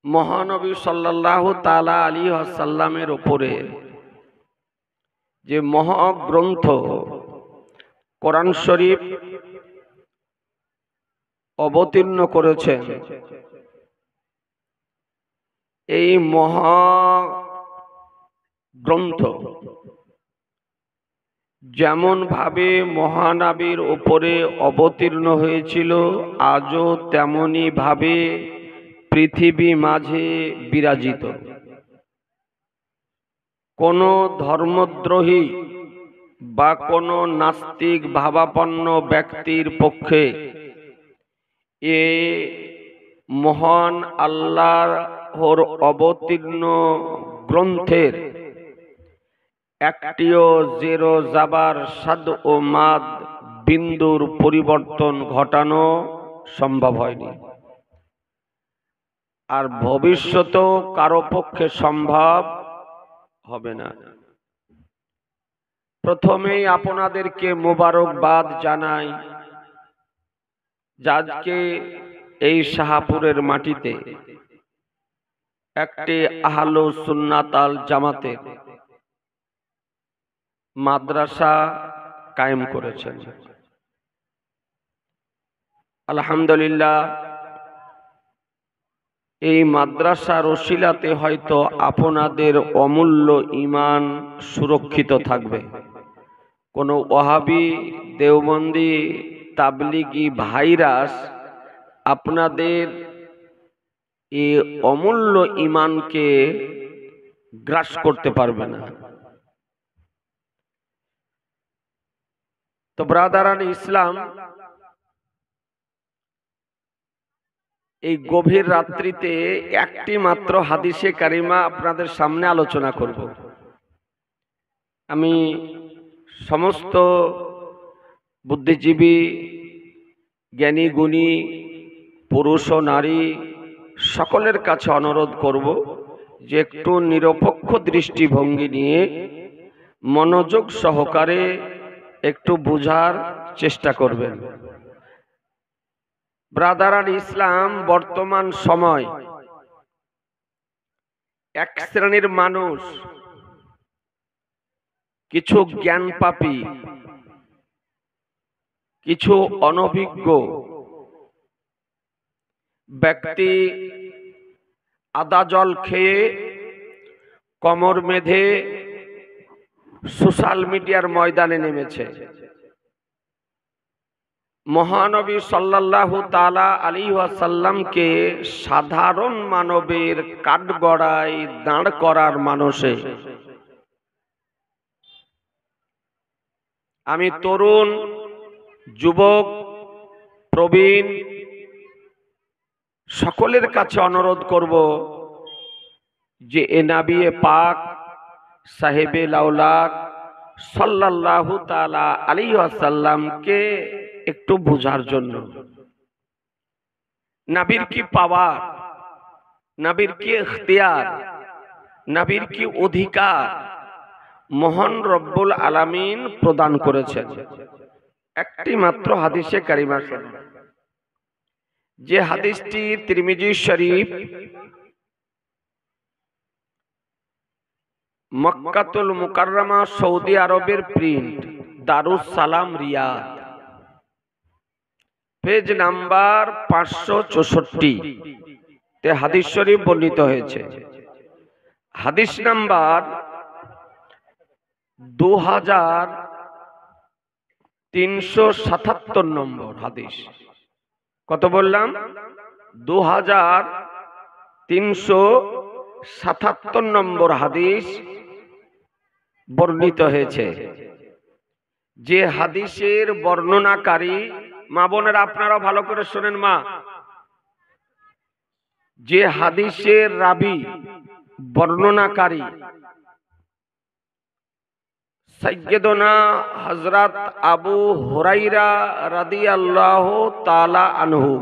মহানবী সাল্লাল্লাহু তাআলা আলাইহি ওয়াসাল্লামের উপরে যে মহাগ্রন্থ কোরআন শরীফ অবতীর্ণ করেছেন, এই মহাগ্রন্থ যেমন ভাবে মহানবীর উপরে অবতীর্ণ হয়েছিল, আজও তেমনি ভাবে পৃথিবী মাঝে বিরাজিত। কোন ধর্মদ্রোহী বা কোন নাস্তিক ভাবাপন্ন ব্যক্তির পক্ষে এ মহান আল্লাহর অবতীর্ণ গ্রন্থের একটিও জেরো জাবার সাদ ও মাদ বিন্দুর পরিবর্তন ঘটানো সম্ভব হয়নি, আর ভবিষ্যতেও কারো পক্ষে সম্ভব হবে না। প্রথমেই আপনাদেরকে মোবারকবাদ জানাই, আজকে এই শাহপুরের মাটিতে একটি আহলে সুন্নাত আল জামাতের মাদ্রাসা কায়েম করেছেন। আলহামদুলিল্লাহ, এই মাদ্রাসার ওসিলাতে হয়তো আপনাদের অমূল্য ঈমান সুরক্ষিত থাকবে। কোনো ওয়াহাবি, দেওবন্দি, তাবলিগি ভাইরাস আপনাদের এই অমূল্য ঈমানকে গ্রাস করতে পারবে না। তো ব্রাদারান ইসলাম, এই গভীর রাত্রিতে একটি মাত্র হাদিসে কারিমা আপনাদের সামনে আলোচনা করব। আমি সমস্ত বুদ্ধিজীবী, জ্ঞানী গুণী পুরুষ ও নারী সকলের কাছে অনুরোধ করব যে একটু নিরপেক্ষ দৃষ্টিভঙ্গি নিয়ে মনোযোগ সহকারে একটু বুঝার চেষ্টা করবেন। ব্রাদারান ইসলাম, বর্তমান সময় এক শ্রেণীর মানুষ, কিছু জ্ঞান পাপী, কিছু অনভিজ্ঞ ব্যক্তি আদা জল খেয়ে কোমর বেঁধে সোশ্যাল মিডিয়ার ময়দানে নেমেছে। মহানবী সাল্লাল্লাহু তাআলা আলাইহি ওয়াসাল্লামকে সাধারণ মানবের কাঠগড়ায় দাঁড় করার মানসে আমি তরুণ, যুবক, প্রবীণ সকলের কাছে অনুরোধ করব যে এ নবিয়ে পাক সাহেবে লাউলাক সাল্লাল্লাহু তাআলা আলাইহি ওয়াসাল্লামকে একটু বোঝার জন্য। নবীর কি পাওয়ার, নবীর কি ইখতিয়ার, নবীর কি অধিকার মহান রব্বুল আলামিন প্রদান করেছেন। একটি মাত্র হাদিসে কারিমা শুনুন, যে হাদিসটি তিরমিজি শরীফ, মক্কাতুল মুকাররমা সৌদি আরবের print, Darus Salam Riyad, page number 564 তে হাদিস শরীফ বর্ণিত হয়েছে। হাদিস নাম্বার 2377 নম্বর হাদিস। কত বললাম? 2377 নম্বর হাদিস বর্ণিত হয়েছে। যে হাদিসের বর্ণনাকারী, মা বোনেরা আপনারা ভালো করে শোনেন মা, যে হাদিসের রাবী, বর্ণনাকারী সাইয়্যিদুনা হযরত আবু হুরায়রা রাদিয়াল্লাহু তাআলা আনহু।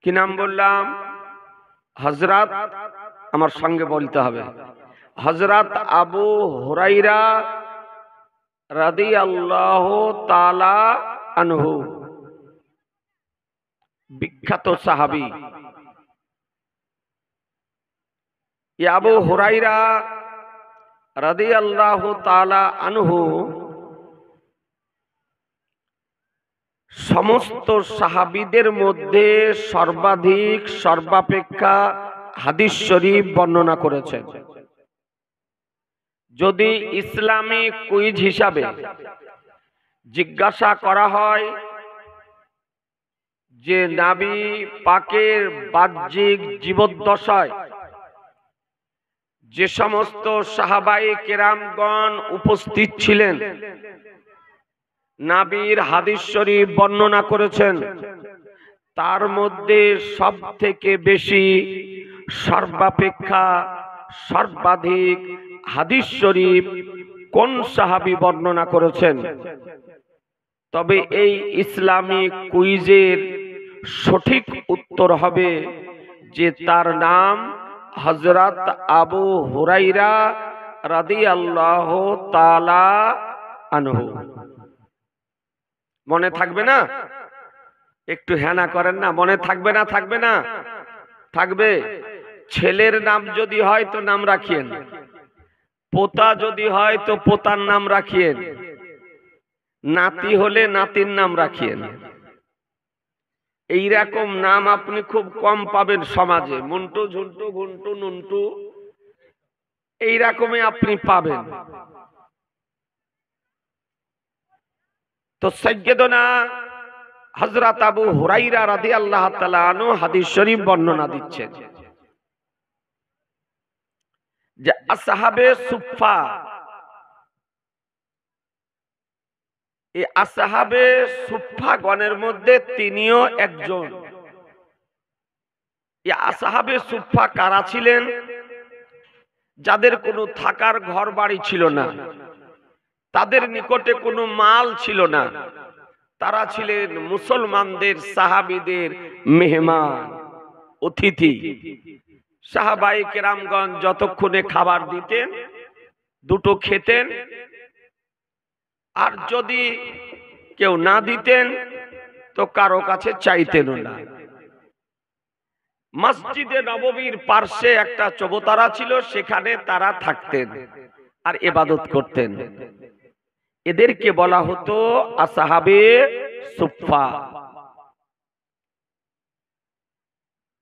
কি নাম বললাম? হযরত, আমার সঙ্গে বলতে হবে, হযরত আবু হুরায়রা রাদিয়াল্লাহু তাআলা আনহু, বিখ্যাত সাহাবী। আবু হুরায়রা রাদিয়াল্লাহু তাআলা আনহু সমস্ত সাহাবীদের মধ্যে সর্বাপেক্ষা হাদিস শরীফ বর্ণনা করেছেন। যদি ইসলামিক কুইজ হিসাবে জিজ্ঞাসা করা হয় যে নবী পাকের বাহ্যিক জীবদ্দশায় যে সমস্ত সাহাবায়ে কেরামগণ উপস্থিত ছিলেন, নবীর হাদিস শরীফ বর্ণনা করেছেন, তার মধ্যে সবথেকে বেশি সর্বাধিক হাদিস শরীফ কোন সাহাবী বর্ণনা করেছেন? তবে এই ইসলামিক কুইজের সঠিক উত্তর হবে যে তার নাম হযরত আবু হুরায়রা রাদিয়াল্লাহু তাআলা আনহু। মনে থাকবে না? একটু হ্যাঁ না করেন না। মনে থাকবে না? থাকবে না? থাকবে। ছেলের নাম যদি হয় তো নাম রাখিয়েন, পোতা যদি হয় তো পোতার নাম রাখিয়েন, নাতি হলে নাতির নাম রাখিয়েন। এইরকম নাম আপনি খুব কম পাবেন সমাজে। মুন্টু, ঝুন্টু, ঘুন্টু, নুন্টু, এইরকমই আপনি পাবেন। তো সাইয়্যিদনা হযরত আবু হুরায়রা রাদিয়াল্লাহু তাআলা আনহু হাদিস শরীফ বর্ণনা দিচ্ছেন যে আসহাবে সুফফা, এই আসহাবে সুফফা গণের মধ্যে তিনিও একজন। এই আসহাবে সুফফা কারা ছিলেন? যাদের কোনো থাকার ঘর বাড়ি ছিল না, তাদের নিকটে কোনো মাল ছিল না, তারা ছিলেন মুসলমানদের সাহাবীদের মেহমান, অতিথি। সাহাবায়ে কেরামগণ যতক্ষণে খাবার দিতেন দুটো খেতেন, আর যদি কেউ না দিতেন তো কারো কাছে চাইতেনও না। মসজিদে নববীর পার্শ্বে একটা চবুতরা ছিল, সেখানে তারা থাকতেন আর ইবাদত করতেন। এদেরকে বলা হতো আসহাবে সুফফা।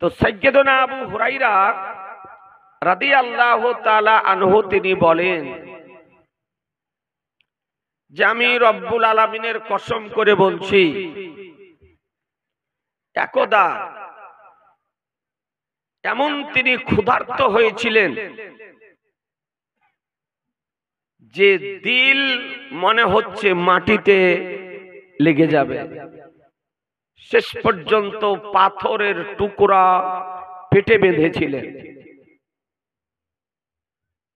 তো সাইয়্যিদনা আবু হুরায়রা রাদিয়াল্লাহু তাআলা আনহু তিনি বলেন যে আমি রব্বুল আলামিনের কসম করে বলছি, একদা এমন তিনি ক্ষুধার্ত হয়েছিলেন যে দিল মনে হচ্ছে মাটিতে লেগে যাবে। শেষ পর্যন্ত পাথরের টুকরা পেটে বেঁধেছিলেন।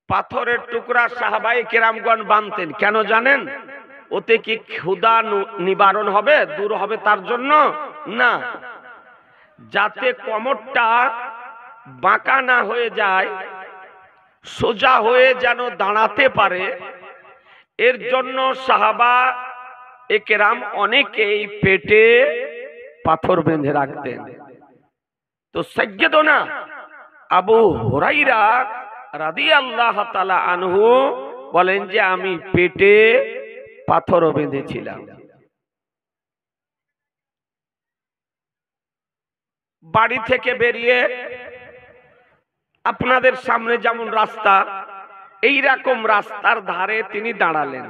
পাথরের টুকরা সাহাবায়ে কেরামগণ বানতেন কেন জানেন? ওতে কি ক্ষুধা নিবারণ হবে, দূর হবে তার জন্য না, যাতে কোমরটা বাঁকা না হয়ে যায়, সোজা হয়ে যেন দাঁড়াতে পারে। এর জন্য সাহাবা কেরাম অনেকেই পেটে পাথর বেঁধে রাখতেন। তো সাইয়্যিদনা আবু হুরায়রা রাদিয়াল্লাহু তাআলা আনহু বলেন যে আমি পেটে পাথরও বেঁধেছিলাম। বাড়ি থেকে বেরিয়ে আপনাদের সামনে যেমন রাস্তা, এই রকম রাস্তার ধারে তিনি দাঁড়ালেন।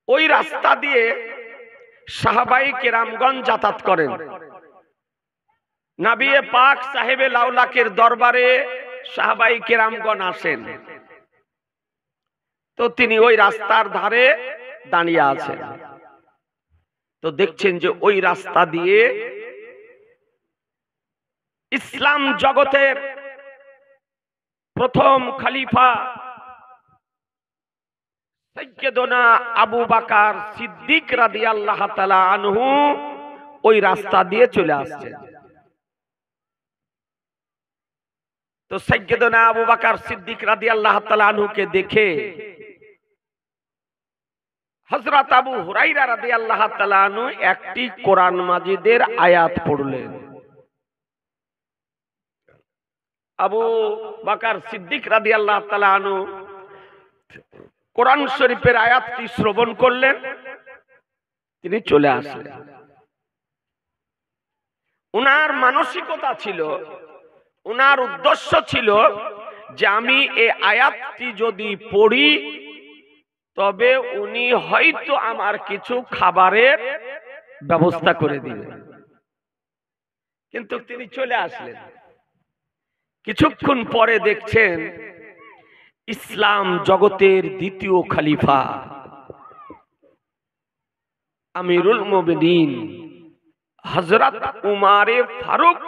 ওই রাস্তা দিয়ে সাহাবায়ে কেরামগণ যাতায়াত করেন। নবী পাক সাহেবে লাউলাকের দরবারে সাহাবায়ে কেরামগণ আসেন। তো তিনি ওই রাস্তার ধারে দাঁড়িয়ে আছেন। তো দেখছেন যে ওই রাস্তা দিয়ে ইসলাম জগতের প্রথম খলিফা সাইয়্যিদনা আবু বকর সিদ্দিক রাদিয়াল্লাহু তাআলা আনহু ওই রাস্তা দিয়ে চলে আসছেন। তো সাইয়্যিদনা আবু বকর সিদ্দিক রাদিয়াল্লাহু তাআলা আনহুকে দেখে হযরত আবু হুরায়রা রাদিয়াল্লাহু তাআলা আনহু একটি কোরআন মাজিদের আয়াত পড়লেন। আবু বকর সিদ্দিক রাদিয়াল্লাহু তাআলা আনহু কোরআন শরীফের আয়াতটি শ্রবণ করলেন, তিনি চলে আসলেন। উনার মানসিকতা ছিল, উনার উদ্দেশ্য ছিল যে আমি এই আয়াতটি যদি পড়ি তবে উনি হয়তো আমার কিছু খাবারের ব্যবস্থা করে দিবেন। কিন্তু তিনি চলে আসলেন। কিছুক্ষণ পরে দেখছেন ইসলাম জগতের দ্বিতীয় খলিফা আমিরুল মুমিনিন হযরত উমারে ফারুক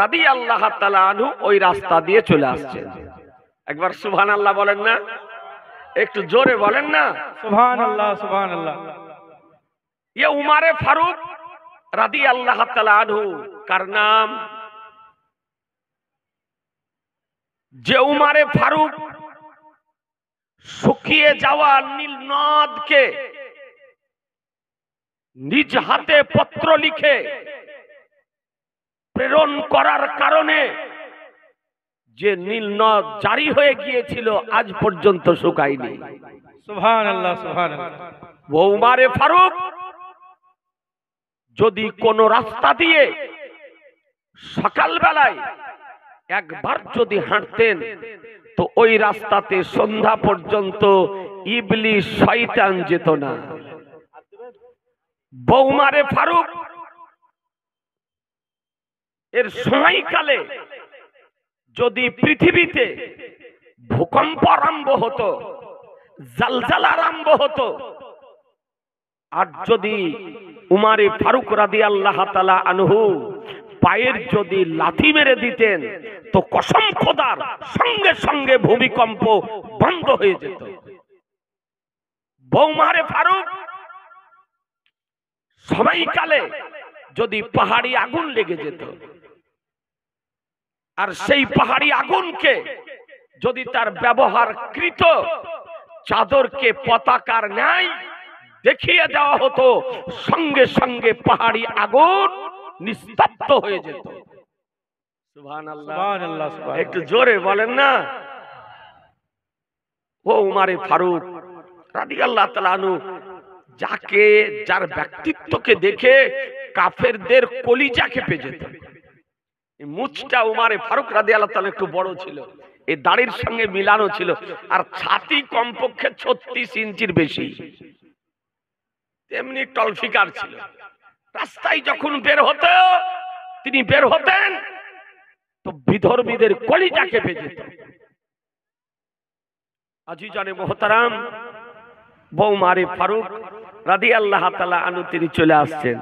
রাদিয়াল্লাহু তাআলা আনহু ওই রাস্তা দিয়ে চলে আসছেন। একবার সুবহানাল্লাহ বলেন না, একটু জোরে বলেন না সুবহানাল্লাহ সুবহানাল্লাহ। ये उमारे फारूक রাদিয়াল্লাহু তাআলা আনহু কার নাম? যে উমারে ফারুক শুকিয়ে যাওয়া নীল নদকে নিজ হাতে পত্র লিখে প্রেরণ করার কারণে যে নীল নদ জারি হয়ে গিয়েছিল আজ পর্যন্ত শুকায়নি। সুবহানাল্লাহ সুবহানাল্লাহ। ও উমারে ফারুক যদি কোন রাস্তা দিয়ে সকাল বেলায় একবার যদি হাঁটতেন তো ওই রাস্তাতে সন্ধ্যা পর্যন্ত ইবলিস শয়তান যেত না। উমারে ফারুক এর সময়কালে যদি পৃথিবীতে ভূকম্প আরম্ভ হতো, জালজালা আরম্ভ হতো, আর যদি উমারে ফারুক রাদিয়াল্লাহু তাআলা আনহু পায়ের যদি লাথি মেরে দিতেন তো কসম খোদার সঙ্গে সঙ্গে ভূমিকম্প বন্ধ হয়ে যেত। উমারে ফারুক সময়কালে যদি পাহাড়ি আগুন লেগে যেত আর সেই পাহাড়ি আগুনকে যদি তার ব্যবহারকৃত চাদরকে পতাকার ন্যায় দেখিয়ে দেওয়া হতো, সঙ্গে সঙ্গে পাহাড়ি আগুন নিস্তব্ধ হয়ে যেত। সুবহানাল্লাহ সুবহানাল্লাহ। একটু জোরে বলেন না। ও উমারে ফারুক রাদিয়াল্লাহু তাআলা আনহু যাকে যার ব্যক্তিত্বকে দেখে কাফেরদের কলিজা কেঁপে যেত। মুচটা উমারে ফারুক রাদিয়াল্লাহু তাআলা একটু বড় ছিল, এই দাড়ির সঙ্গে মিলানো ছিল, আর ছাতি কমপক্ষে 36 ইঞ্চির বেশি, তেমনি টলফিকার ছিল। রাস্তায় যখন তিনি বের হতেন তো বিধর্মীদের কলিজা কেঁপে যেত। আজিজানে মোহতারাম, উমারে ফারুক রাদিয়াল্লাহু তাআলা আনহু তিনি চলে আসছেন।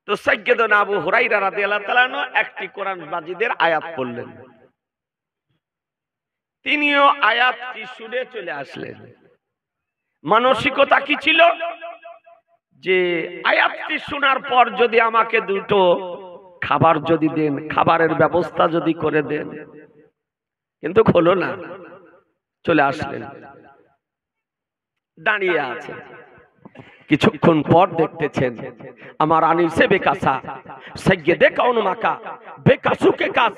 তো সাইয়্যিদনা আবু হুরায়রা রাদিয়াল্লাহু তাআলা আনহু একটি কোরআন মাজিদের আয়াত পড়লেন, তিনিও আয়াতটি শুনে চলে আসলেন। মানসিকতা কি ছিল? যে আয়াতটি শোনার পর যদি আমাকে দুটো খাবার যদি দেন, খাবারের ব্যবস্থা যদি করে দেন, কিন্তু হলো না। চলে আসলেন, দাঁড়িয়ে আছে। কিছুক্ষণ পর দেখতেছেন আমার আনিসে বেকাসা সৈয়দে কাউন মাকা বেকাসুকে কাস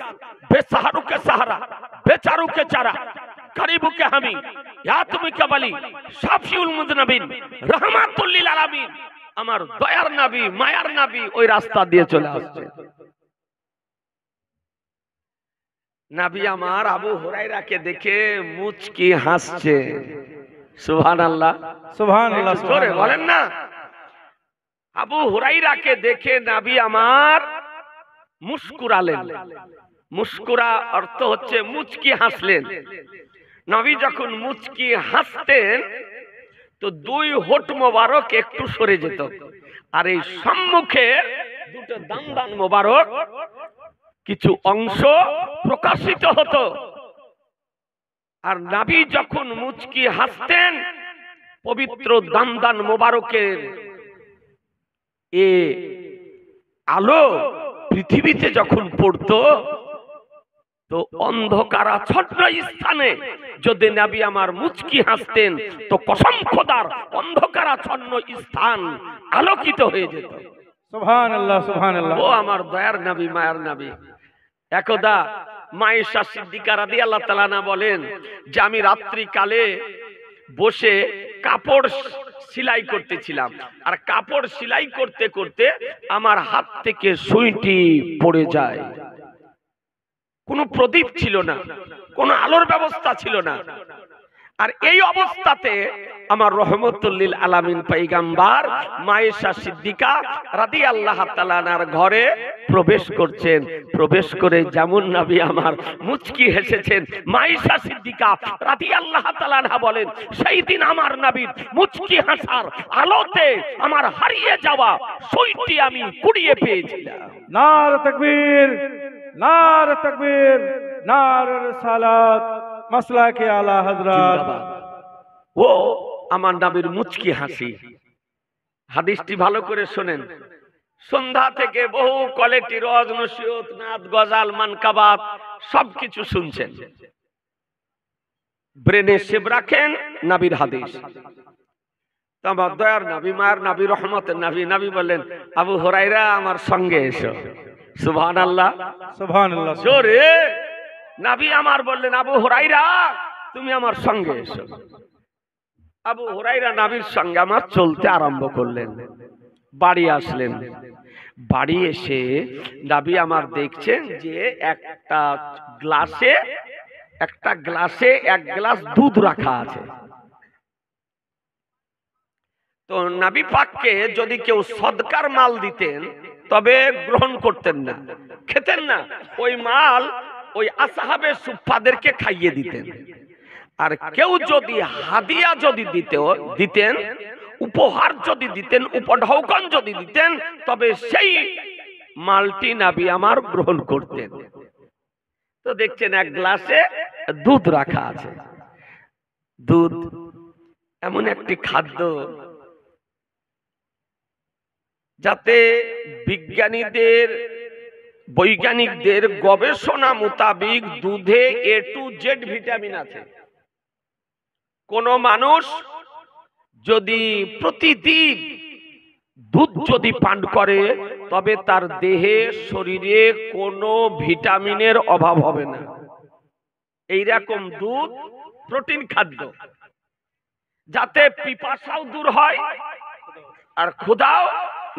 বেসাহারুকে সাহারা বেচারুকে চারা গরিবুকে হামি ইয়াতুমিকে বলি শাফিউল মুজনাবিন রাহমাতুল লিল আলামিন, আমার দয়ার নবী মায়ার নবী ওই রাস্তা দিয়ে চলে আসছে। নবী আমার আবু হুরায়রাকে দেখে মুচকি হাসছে। সুবহানাল্লাহ সুবহানাল্লাহ জোরে বলেন না। আবু হুরায়রাকে দেখে নবী আমার মুস্কুরালেন। মুস্কুরা অর্থ হচ্ছে মুচকি হাসলেন। নবী যখন মুচকি হাসতেন তো দুই হোঁট মোবারক একটু সরে যেত, আর এই সম্মুখে দুটো দান মোবারক কিছু অংশ প্রকাশিত হতো। আর নবী যখন মুচকি হাসতেন পবিত্র দান মোবারকের এ আলো পৃথিবীতে যখন পড়তো তো অন্ধকারাচ্ছন্ন স্থানে যদি নবী আমার মুচকি হাসতেন তো কসম খোদার অন্ধকারাচ্ছন্ন স্থান আলোকিত হয়ে যেত। সুবহানাল্লাহ সুবহানাল্লাহ। ও আমার দয়ার নবী মায়ার নবী। একদা মায়েশা সিদ্দিকা রাদিয়াল্লাহু তাআলা আনহা বলেন যে আমি রাত্রি কালে বসে কাপড় সেলাই করতেছিলাম, আর কাপড় সেলাই করতে করতে আমার হাত থেকে সুইটি পড়ে যায়। কোনো প্রদীপ ছিল না, কোনো আলোর ব্যবস্থা ছিল না, আর এই অবস্থাতে আমার রহমতুল লিল আলামিন পয়গম্বর মায়েশা সিদ্দিকা রাদিয়াল্লাহু তাআলা আনহার ঘরে প্রবেশ করছেন। প্রবেশ করে যেমন নবী আমার মুচকি হেসেছেন, মায়েশা সিদ্দিকা রাদিয়াল্লাহু তাআলা আনহা বলেন সেই দিন আমার নবীর মুচকি হাসার আলোতে আমার হারিয়ে যাওয়া সুইটি আমি কুড়িয়ে পেয়েছিলাম। নারে তাকবীর, নারে তাকবীর, নারে রিসালাত, মাসলাকে আলা হযরত। ও আমার নবীর মুচকি হাসি। হাদিসটি ভালো করে শোনেন। সন্ধ্যা থেকে বহু কোয়ালিটি রজ নসিহত নাত গজাল মানকাবাত সবকিছু শুনছেন, ব্রেনে সেভ রাখেন নবীর হাদিস। তোমার দয়ার নবী, মায়ের নবী, রহমতের নবী, নবী বললেন আবু হুরায়রা আমার সঙ্গে এসো। সুবহানাল্লাহ, সুবহানাল্লাহ। জোরে নবী আমার বললেন আবু হুরায়রা তুমি আমার সঙ্গে এসো। আবু হুরায়রা নবীর সঙ্গে আমার চলতে আরম্ভ করলেন। বাড়ি আসলেন। বাড়ি এসে নবী আমার দেখছেন যে একটা গ্লাসে এক গ্লাস দুধ রাখা আছে। তো নবী পাককে যদি কেউ সদকার মাল দিতেন তবে গ্রহণ করতেন না, খেতেন না। ওই মাল ওই আসহাবে সুফফাদেরকে খাইয়ে দিতেন। আর কেউ যদি হাদিয়া যদি দিতেন, উপহার যদি দিতেন, উপঢৌকন যদি দিতেন, তবে সেই মালটি নবী আমার গ্রহণ করতেন। তো দেখছেন এক গ্লাসে দুধ রাখা আছে। দুধ এমন একটি খাদ্য যাতে বৈজ্ঞানিকদের গবেষণা মোতাবেক দুধে A to Z ভিটামিন আছে। কোন মানুষ যদি প্রতিদিন দুধ যদি পান করে তবে তার দেহে শরীরে কোনো ভিটামিনের অভাব হবে না। এইরকম দুধ প্রোটিন খাদ্য, যাতে পিপাসাও দূর হয় আর ক্ষুধাও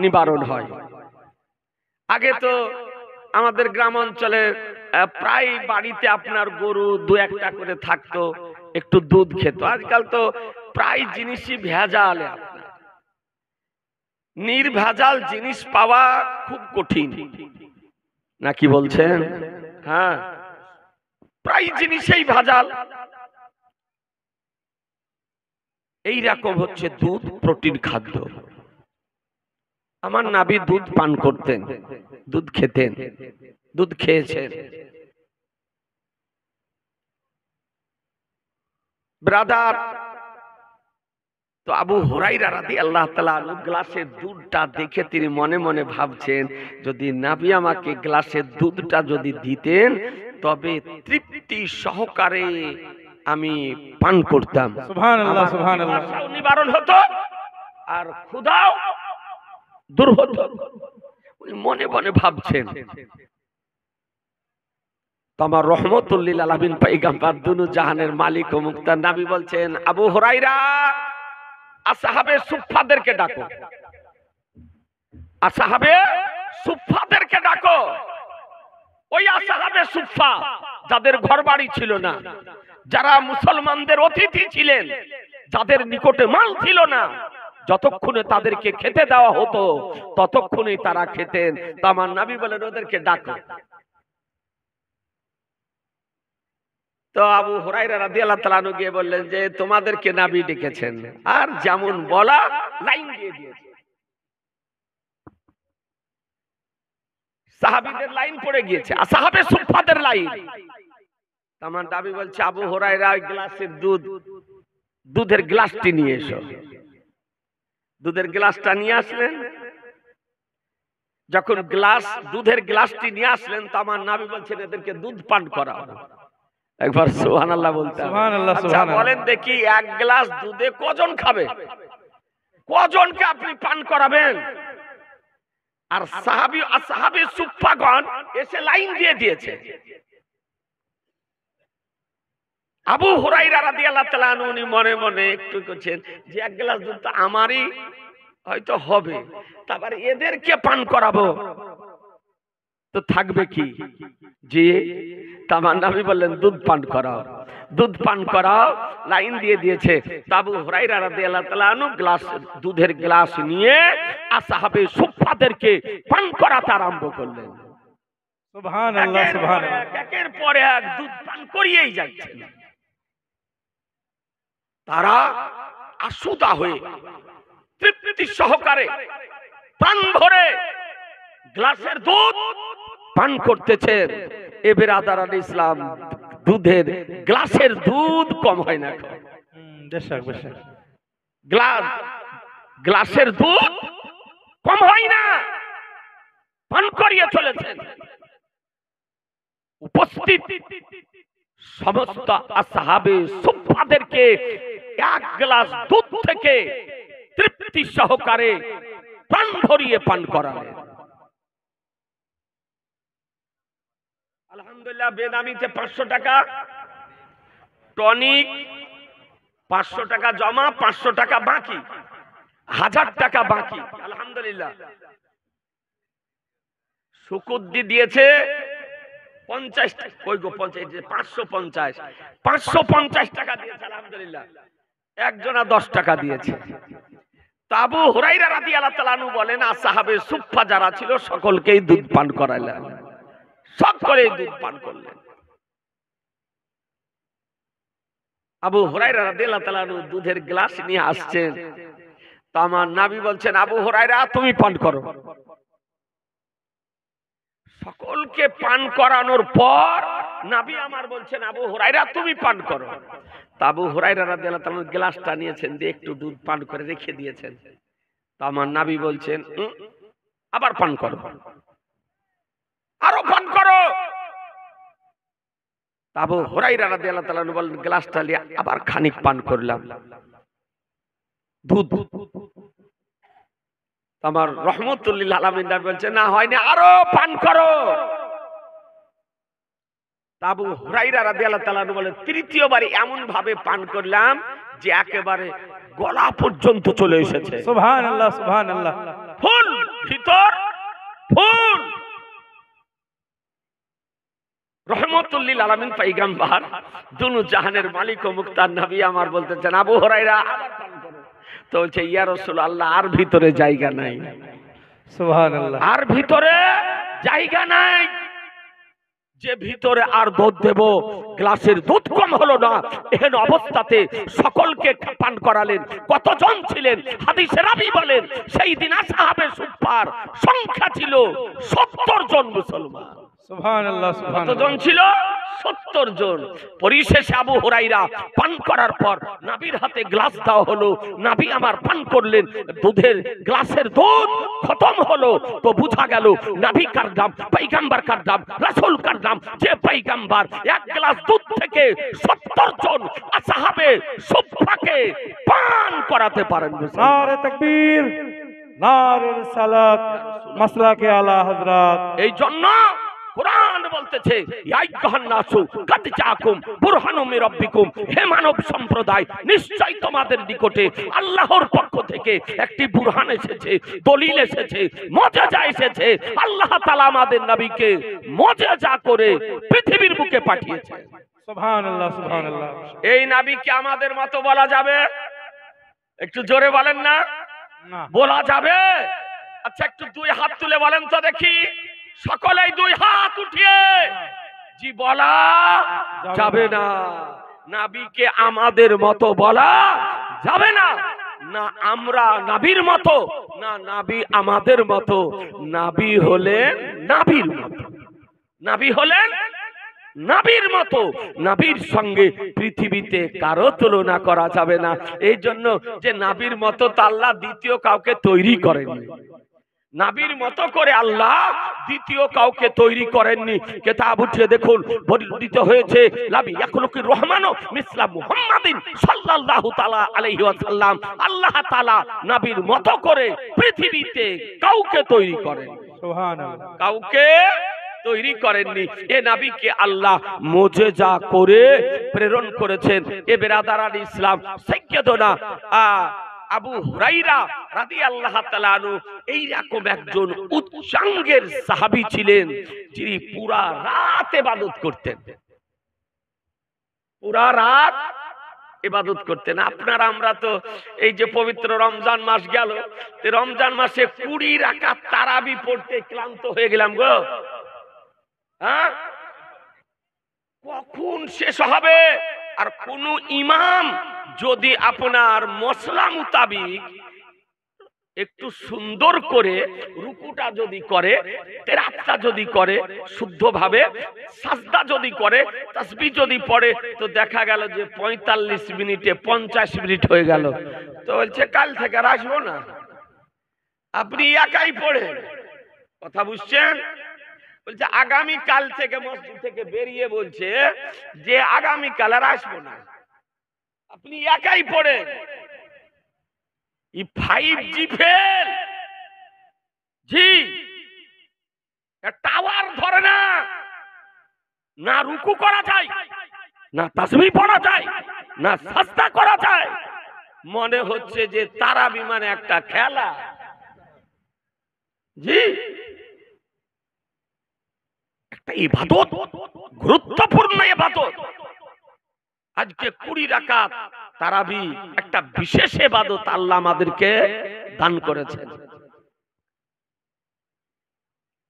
নিবারণ হয়। আগে তো আমাদের গ্রাম অঞ্চলে প্রায় বাড়িতে আপনার গরু দু একটা করে থাকতো, একটু দুধ খেত। আজকাল তো প্রায় জিনিসই ভেজাল। নির্ভেজাল জিনিস পাওয়া খুব কঠিন, নাকি বলছেন? হ্যাঁ, প্রায় জিনিসেই ভেজাল। এইরকম হচ্ছে দুধ প্রোটিন খাদ্য। আমার নবী দুধ পান করতেন, দুধ খেতেন, দুধ খেয়েছেন। ব্রাদার, তো আবু হুরায়রা রাদিয়াল্লাহু তাআলা আনহু গ্লাসের দুধটা দেখে তিনি মনে মনে ভাবছেন যদি নবী আমাকে গ্লাসের দুধটা যদি দিতেন তবে তৃপ্তি সহকারে আমি পান করতাম। সুবহানাল্লাহ, সুবহানাল্লাহ। নিবারণ হতো আর ক্ষুধাও দূর হতো। উনি মনে মনে ভাবছেন। তোমার রহমতুল লিল আলামিন পয়গম্বর দুনু জাহানের মালিক ও মুক্তার নবী বলছেন আবু হুরায়রা আসহাবে সুফফাদেরকে ডাকো, আসহাবে সুফফাদেরকে ডাকো। ওই আসহাবে সুফফা যাদের ঘরবাড়ি ছিল না, যারা মুসলমানদের অতিথি ছিলেন, যাদের নিকটে মাল ছিল না, যতক্ষণে তাদেরকে খেতে দেওয়া হতো ততক্ষণেই তারা খেতেন। তা আমার নবী বলেন ওদেরকে ডাকো। তো আবু হুরায়রা রাদিয়াল্লাহু তাআলা আনহু গিয়ে বললেন যে তোমাদেরকে নবী ডেকেছেন। আর যেমন বলা লাইন দিয়ে দিয়েছে। সাহাবীদের লাইন পড়ে গিয়েছে, আসহাবে সুফফাদের লাইন। আমার নবী বলছে আবু হুরায়রা গ্লাসের দুধের গ্লাসটি নিয়ে এসো। দুধের গ্লাসটা নিয়ে আসলেন। যখন দুধের গ্লাসটি নিয়ে আসলেন তা আমার নবী বলছেন এদেরকে দুধ পান করাও। একবার সুবহানাল্লাহ বলতে হবে। সুবহানাল্লাহ, আচ্ছা সুবহানাল্লাহ। বলেন দেখি এক গ্লাস দুধে কজন খাবে? কজনকে আপনি পান করাবেন? আর সাহাবী আসহাবে সুফফাগণ এসে লাইন দিয়ে দিয়েছে। আবু হুরায়রা রাদিয়াল্লাহু তাআলা আনহু উনি মনে মনে একটু করছেন যে এক গ্লাস দুধ তো আমারই হয়তো হবে, তারপর এদেরকে পান করাবো তো থাকবে কি? জি, তামার নবী বললেন দুধ পান করাও, দুধ পান করাও। লাইন দিয়ে দিয়েছে। আবু হুরায়রা রাদিয়াল্লাহু তাআলা আনহু গ্লাস, দুধের গ্লাস নিয়ে আসহাবে সুফফাদেরকে পান করাতে আরম্ভ করলেন। সুবহানাল্লাহ, সুবহানাল্লাহ। একের পর এক দুধ পান করিয়েই যাচ্ছেন। তারা আশুদা হয়ে তৃপ্তি সহকারে প্রাণ ভরে গ্লাসের দুধ পান করতেছেন। এ বেরাদারান ইসলাম, দুধের গ্লাসের দুধ কম হয় না। গ্লাসের দুধ কম হয় না, পান করিয়ে চলেছেন। উপস্থিত সমস্ত আসহাবে সুফফাদেরকে এক গ্লাস দুধ থেকে তৃপ্তি সহকারে প্রাণ ভরিয়ে পান করালেন। আলহামদুলিল্লাহ, বেনামিতে 500 টাকা টনিক, 500 টাকা জমা, 500 টাকা বাকি, 1000 টাকা বাকি। আলহামদুলিল্লাহ, শুকুদ্দি দিয়েছে 50 টাকা, কই গো 50, 550 টাকা দিয়েছে। আলহামদুলিল্লাহ, একজনা 10 টাকা দিয়েছে। আবু হুরায়রা রাদিয়াল্লাহু তাআলা আনহু বলেন, আসহাবে সুফফা যারা ছিল সকলকেই দুধ পান করাইলেন, সকলেই দুধ পান করলেন। আবু হুরায়রা রাদিয়াল্লাহু তাআলা আনহু দুধের গ্লাস নিয়ে আসছেন। তো আমার নবী বলছেন, আবু হুরায়রা তুমি পান করো। সকলকে পান করানোর পর নবী আমার বলছেন, আবু হুরায়রা তুমি পান করো। তা আবু হুরায়রা রাদিয়াল্লাহু তাআলা গ্লাসটা নিয়েছেন, দিয়ে একটু দুধ পান করে রেখে দিয়েছেন। তা আমার নবী বলছেন, আবার পান করো, আরো পান করো। আবু হুরায়রা রাদিয়াল্লাহু তাআলা বলেন, গ্লাসটা নিয়ে আবার খানিক পান করলাম দুধ। আমার রহমতুল লিল আলামিন বলছে, না হয়নি, আরো পান করো। আবু হুরায়রা রাদিয়াল্লাহু তাআলা বলেন, তৃতীয়বার এমন ভাবে পান করলাম যে একেবারে গলা পর্যন্ত চলে এসেছে। সুবহানাল্লাহ, সুবহানাল্লাহ। ফুল ভিতর ফুল। রহমতুল লিল আলামিন পয়গম্বর, দুনু জাহানের মালিক ও মুক্তার নবী আমার বলতেছেন, আবু হুরায়রা আবার পান করো। তো বলছে, ইয়া রাসূলুল্লাহ, আর ভিতরে জায়গা নাই। সুবহানাল্লাহ, আর ভিতরে জায়গা নাই, যে ভিতরে আর দুধ দেব। গ্লাসের দুধ কম হলো না, এহেন অবস্থাতে সকলকে পান করালেন। কতজন ছিলেন? হাদিসে রাবী বলেন, সেই দিন আসহাবে সুফফার সংখ্যা ছিল 70 জন মুসলমান। সুবহানাল্লাহ, সুবহানাল্লাহ। কতজন ছিল? 70 জন। পরিশেষে আবু হুরায়রা পান করার পর নবীর হাতে গ্লাস দেওয়া হলো, নবী আমার পান করলেন। দুধের গ্লাসের দুধ খতম হলো। তো বুঝা গেল নবী কার দাম, পয়গম্বর কার দাম, রাসূল কার দাম। যে পয়গম্বর এক গ্লাস দুধ থেকে 70 জন আসহাবে সুফফাকে পান করাতে পারেন। নারে তাকবীর, নারে রিসালাত, মাসলাকে আলা হযরত। এই জন্য কুরআন বলতেছে, ইয়া আইয়ুহান নাসু কাদ জাআকুম বুরহানুম মির রাব্বিকুম, হে মানব সম্প্রদায়, নিশ্চয় তোমাদের নিকটে আল্লাহর পক্ষ থেকে একটি বুরহান এসেছে, দলিল এসেছে, মুজিজা এসেছে। আল্লাহ তাআলা আমাদের নবীকে মুজিজা করে পৃথিবীর বুকে পাঠিয়েছে। সুবহানাল্লাহ, সুবহানাল্লাহ। এই নবীকে আমাদের মতো বলা যাবে? একটু জোরে বলেন না। না, বলা যাবে? আচ্ছা, একটু দুই হাত তুলে বলেন তো দেখি, সকলেই দুই হাত উঠিয়ে। জি, বলা যাবে না। নবীকে আমাদের মতো বলা যাবে না। না আমরা নবীর মতো, না নবী আমাদের মতো। নবী হলেন নবীর মতো, নবী হলেন নবীর মতো। নবীর সঙ্গে পৃথিবীতে কারো তুলনা করা যাবে না। এই জন্য যে নবীর মতো তা আল্লাহ দ্বিতীয় কাউকে তৈরি করেননি। নাবির মতো করে আল্লাহ দ্বিতীয় কাউকে তৈরি করেননি। কিতাব উঠিয়ে দেখুন, বর্ণিত হয়েছে লাবি ইয়াখলুকুর রহমানু মিসলা মুহাম্মাদিন সাল্লাল্লাহু তাআলা আলাইহি ওয়াসাল্লাম। আল্লাহ তাআলা নবীর মতো করে পৃথিবীতে কাউকে তৈরি করেন, সুবহানাল্লাহ, কাউকে তৈরি করেননি। এ নবীকে আল্লাহ মুজিজা করে প্রেরণ করেছেন। এ বেরাদারান ইসলাম, সাইয়্যিদুনা আবু হুরায়রা রাদিয়াল্লাহু তাআলা আনহু এইরকম একজন উচ্চাঙ্গের সাহাবী ছিলেন, যিনি পুরা রাত ইবাদত করতেন, পুরা রাত ইবাদত করতেন। আপনারা আমরা তো এই যে পবিত্র রমজান মাস গেল, রমজান মাসে 20 রাকাত তারাবি পড়তে ক্লান্ত হয়ে গেলাম গো। হ্যাঁ, কখন শেষ হবে? আর কোন ইমাম যদি আপনার মশলা মোতাবিক একটু সুন্দর করে রুকুটা যদি করে, তেরাতটা যদি করে শুদ্ধভাবে, সাজদা যদি করে, তাসবিহ যদি পড়ে, তো দেখা গেল যে 45 মিনিটে 50 মিনিট হয়ে গেল। তো বলছে কাল থেকে আর আসবো না। আপনি একাই পড়েন, কথা বুঝছেন? বলছে আগামী কাল থেকে মসজিদ থেকে বেরিয়ে বলছে যে আগামী কাল আর আসবো না। আপনি একাই পড়েন। 5G ফেল, জি টাওয়ার ধরে না, না রুকু করা যায়, না তাসবিহ পড়া যায়, না সাজদা করা যায়। মনে হচ্ছে যে তারাবি মানে একটা খেলা। জি, একটা ইবাদত, গুরুত্বপূর্ণ ইবাদত। আজকে 20 রাকাত তারাবি একটা বিশেষ ইবাদত আল্লাহ আমাদেরকে দান করেছেন।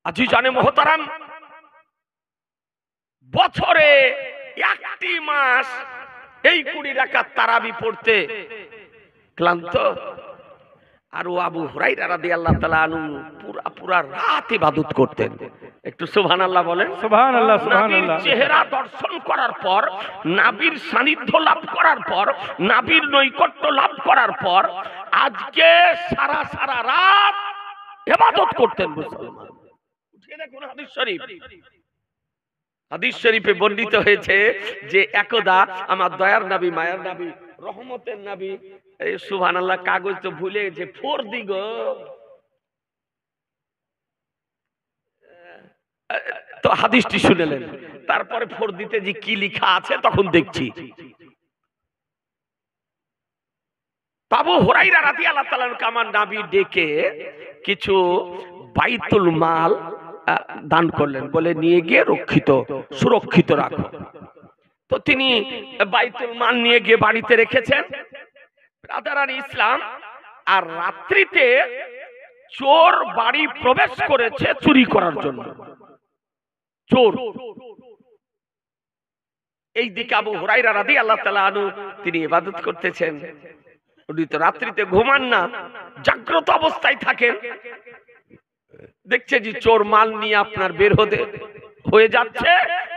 আজিজানে মুহতারাম, বছরে একটি মাস এই 20 রাকাত তারাবি পড়তে ক্লান্ত। আর ও আবু হুরায়রা রাদিয়াল্লাহু তাআলা আনহু পুরা রাত ইবাদত করতেন। একটু সুবহানাল্লাহ বলেন। সুবহানাল্লাহ, নবীর সুবহানাল্লাহ। চেহারা দর্শন করার পর, নবীর সান্নিধ্য লাভ করার পর, নবীর নৈকট্য লাভ করার পর আজকে সারা রাত ইবাদত করতেন মুসলমান। উঠিয়ে দেখুন হাদিস শরীফ। হাদিস শরীফে বর্ণিত হয়েছে যে একদা আমার দয়ার নবী, মায়ার নবী, রহমতের নবী, এই সুবহানাল্লাহ, কাগজ তো ভুলে গেছে, 4 দিগ, তো হাদিসটি শুনেলেন। তারপরে 4 দিতে যে কি লেখা আছে তখন দেখছি। আবু হুরায়রা রাদিয়াল্লাহু তাআলা আনহু আমার নবী ডেকে কিছু বাইতুল মাল দান করলেন, বলে নিয়ে গিয়ে সুরক্ষিত রাখো। তো তিনি বাইতুল মাল নিয়ে গিয়ে বাড়িতে রেখেছেন। ব্রাদারান ইসলাম, আর রাত্রিতে চোর বাড়ি প্রবেশ করেছে চুরি করার জন্য। চোর এই দিকে আবু হুরায়রা রাদিয়াল্লাহু তাআলা আনহু তিনি ইবাদত করতেছেন। উনি তো রাত্রিতে ঘুমান না, জাগ্রত অবস্থায় থাকেন। দেখছে যে চোর মাল নিয়ে আপনার বের হয়ে যাচ্ছে,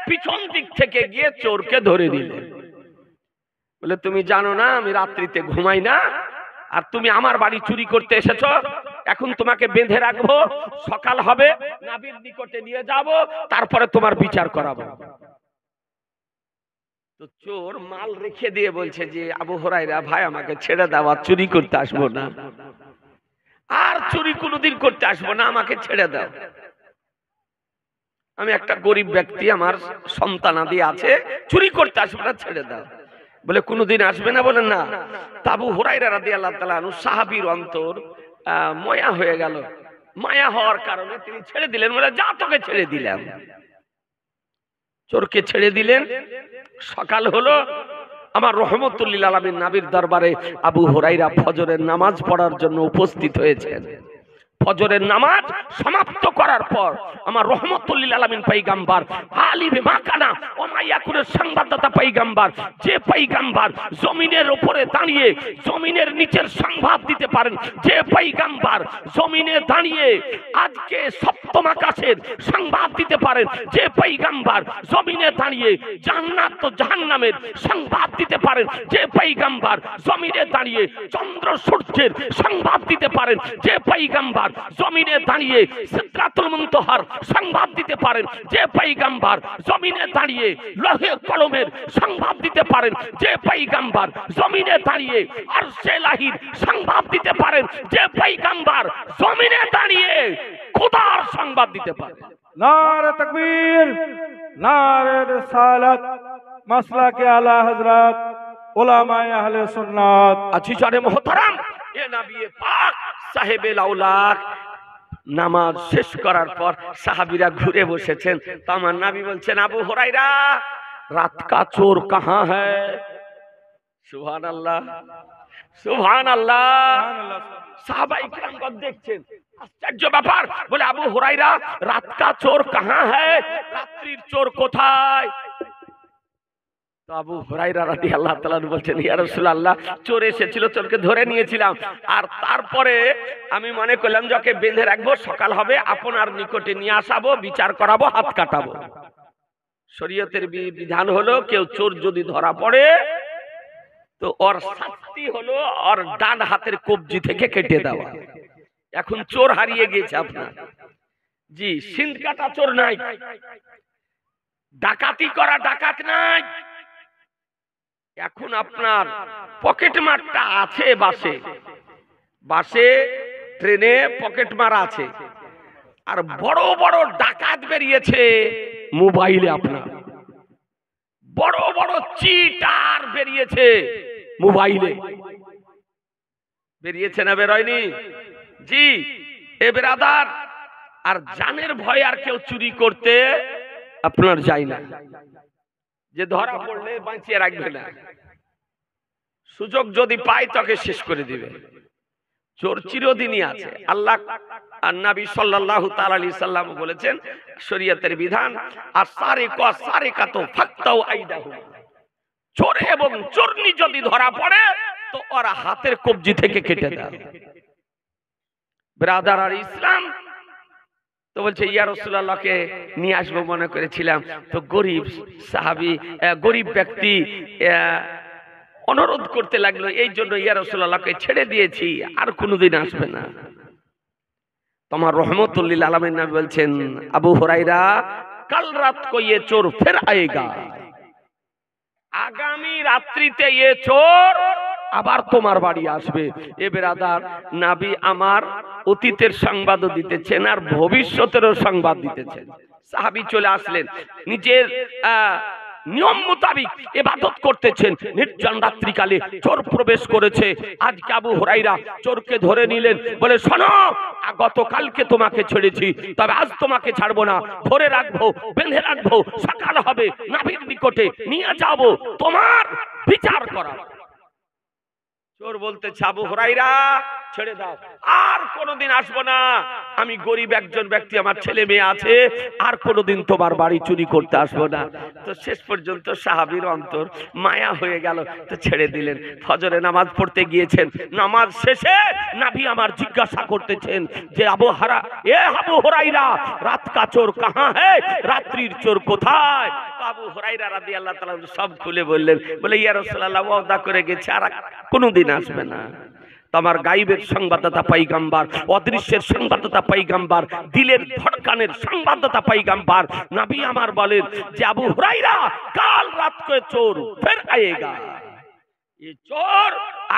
পিছন দিক থেকে গিয়ে চোরকে ধরে দিলেন। বলে তুমি জানো না আমি রাত্রিতে ঘুমাই না, আর তুমি আমার বাড়ি চুরি করতে এসেছো, এখন তোমাকে বেঁধে রাখবো, সকাল হবে নবীর নিকটে নিয়ে যাব, তারপরে তোমার বিচার করাবো। তো চোর মাল রেখে দিয়ে বলছে যে আবু হুরায়রা ভাই আমাকে ছেড়ে দাও, আর চুরি করতে আসবো না, আর চুরি কোনোদিন করতে আসবো না, আমাকে ছেড়ে দাও। আমি একটা গরিব ব্যক্তি, আমার সন্তানাদি আছে, চুরি করতে আসবো না, ছেড়ে দাও। বলে কোনোদিন আসবে না? বলেন না। আবু হুরায়রা রাদিয়াল্লাহু তাআলা আনহু সাহাবীর অন্তর মায়া হয়ে গেল। মায়া হওয়ার কারণে তিনি ছেড়ে দিলেন। বলে যা, তোকে ছেড়ে দিলাম। চোরকে ছেড়ে দিলেন। সকাল হলো, আমার রহমতুল লিল আলামিন নবীর দরবারে আবু হুরায়রা ফজরের নামাজ পড়ার জন্য উপস্থিত হয়েছেন। ফজরের নামাজ সমাপ্ত করার পর আমার রহমতুল লিল আলামিন পয়গম্বর আলিমে মাকানা ওমাইয়াকুরের সংবাদদাতা পয়গম্বর, যে পয়গম্বর জমিনের উপরে দাঁড়িয়ে জমিনের নিচের সংবাদ দিতে পারেন, যে পয়গম্বর জমিনে দাঁড়িয়ে আজকে সপ্তম আকাশের সংবাদ দিতে পারেন, যে পয়গম্বর জমিনে দাঁড়িয়ে জান্নাত ও জাহান্নামের সংবাদ দিতে পারেন, যে পয়গম্বর জমিনে দাঁড়িয়ে চন্দ্র সূর্যের সংবাদ দিতে পারেন, যে পয়গম্বর জমিনে দাঁড়িয়ে সিদরাতুল মুনতাহার সংবাদ দিতে পারেন, যে পয়গম্বর জমিনে দাঁড়িয়ে লৌহে কলমের সংবাদ দিতে পারেন, যে পয়গম্বর জমিনে দাঁড়িয়ে আরশে ইলাহির সংবাদ দিতে পারেন, যে পয়গম্বর জমিনে দাঁড়িয়ে খোদার সংবাদ দিতে পারেন। नारे तकबीर, नारे रिसालत, मसलके आला हजरत, उलमाए अहले सुन्नत। আজিজানে মোহতারাম, এ নবী পাক সাহেবে লাউলাক নামাজ শেষ করার পর সাহাবীরা ঘুরে বসেছেন। তো আমার নবী বলছেন, আবু হুরায়রা রাত কা চোর কাহা হ্যায়? সুবহানাল্লাহ, সুবহানাল্লাহ। সাহাবায়ে কিরামগণ দেখছেন, আশ্চর্য ব্যাপার। বলে, আবু হুরায়রা রাত কা চোর কাহা হ্যায়? রাত্রির চোর কোথায়? তো আবু হুরায়রা রাদিয়াল্লাহু তাআলা বলছেন, ইয়া রাসূলুল্লাহ, চোর এসেছিল, চোরকে ধরে নিয়েছিলাম, আর তারপরে আমি মনে করলাম যে ওকে বেঁধে রাখবো, সকাল হবে আপনার নিকটে নিয়ে আসাবো, বিচার করাবো, হাত কাটাবো। শরীয়তের বিধান হলো, কেউ চোর যদি ধরা পড়ে তো ওর শাস্তি হলো ওর ডান হাতের কবজি থেকে কেটে দেওয়া। এখন চোর হারিয়ে গেছে আপনার, জি, সিন্ধ কাটা চোর নাই, ডাকাতি করা ডাকাত নাই। এখন আপনার পকেট মারটা আছে, বাসে বাসে ট্রেনে পকেট মারা আছে, আর বড় বড় ডাকাত বেরিয়েছে মোবাইলে। আপনার বড় বড় চিটার বেরিয়েছে মোবাইলে। বেরিয়েছে না বেরোয়নি? জি। এ বেরাদার, আর জানের ভয় আর কেউ চুরি করতে আপনার যায় না, যে ধরা পড়লে বাঁচিয়ে রাখবে না, সুযোগ যদি পায় তাকে শেষ করে দিবে। চোর চিরদিনই আছে। আল্লাহ আর নবী সাল্লাল্লাহু তাআলা আলাইহি সাল্লাম বলেছেন, শরীয়তের বিধান, আস-সারিকু আস-সারিকাতু ফাকতাউ আইদাহু, চোর এবং চোরনি যদি ধরা পড়ে তো ওর হাতের কবজি থেকে কেটে দাও। ব্রাদার আর ইসলাম তো বলছে, ইয়া রাসূলুল্লাহকে নিয়ে আসবো মনে করেছিলাম, তো গরিব সাহাবী, গরিব ব্যক্তি অনুরোধ করতে লাগলো, এই জন্য ইয়া রাসূলুল্লাহকে ছেড়ে দিয়েছি, আর কোনোদিন আসবে না। তোমার রহমতুল লিল আলামিন নবী বলছেন, আবু হুরায়রা কাল রাত কো ইয়ে চোর ফির আয়েগা, আগামী রাত্রিতে ইয়ে চোর আবার তোমার বাড়ি আসবে। এ বেরাদার, নবী আমার অতীতের সংবাদও দিতেছেন আর ভবিষ্যতেরও সংবাদ দিতেছেন। সাহাবী চলে আসলেন, নিজের নিয়ম মোতাবেক ইবাদত করতেছেন, নির্জন রাত্রিকালে চোর প্রবেশ করেছে। আজকে আবু হুরায়রা চোরকে ধরে নিলেন, বলে, শোনো, গতকালকে তোমাকে ছেড়েছি, তবে আজ তোমাকে ছাড়বো না, ধরে রাখবো, বেঁধে রাখবো, সকাল হবে নবীর নিকটে নিয়ে যাব, তোমার বিচার করা। চোর বলতেছে, আবু হুরায়রা ছেড়ে দাও, আর কোনোদিন আসবো না, আমি গরিব একজন ব্যক্তি, আমার ছেলে মেয়ে আছে, আর কোনোদিন তোমার বাড়ি চুরি করতে আসবো না। তো শেষ পর্যন্ত সাহাবীর অন্তর মায়া হয়ে গেল, তো ছেড়ে দিলেন। ফজরে নামাজ পড়তে গিয়েছেন, নামাজ শেষে নবী আমার জিজ্ঞাসা করতেছেন যে, আবু হুরায়রা রাত কা চোর কাহা হ্যায়, রাত্রির চোর কোথায়? আবু হুরায়রা রাদিয়াল্লাহু তাআলা সব খুলে বললেন। বলে, ইয়া রাসূলুল্লাহ, ওয়াদা করে গেছে আর কোনোদিন আসবে না। তোমার গায়েবের সংবাদদাতা পয়গম্বর, অদৃশ্যের সংবাদদাতা পয়গম্বর, দিলের ধড়কানের সংবাদদাতা পয়গম্বর নবী আমার বলেন যে, আবু হুরায়রা কাল রাত কো চোর ফির আয়েগা, এই চোর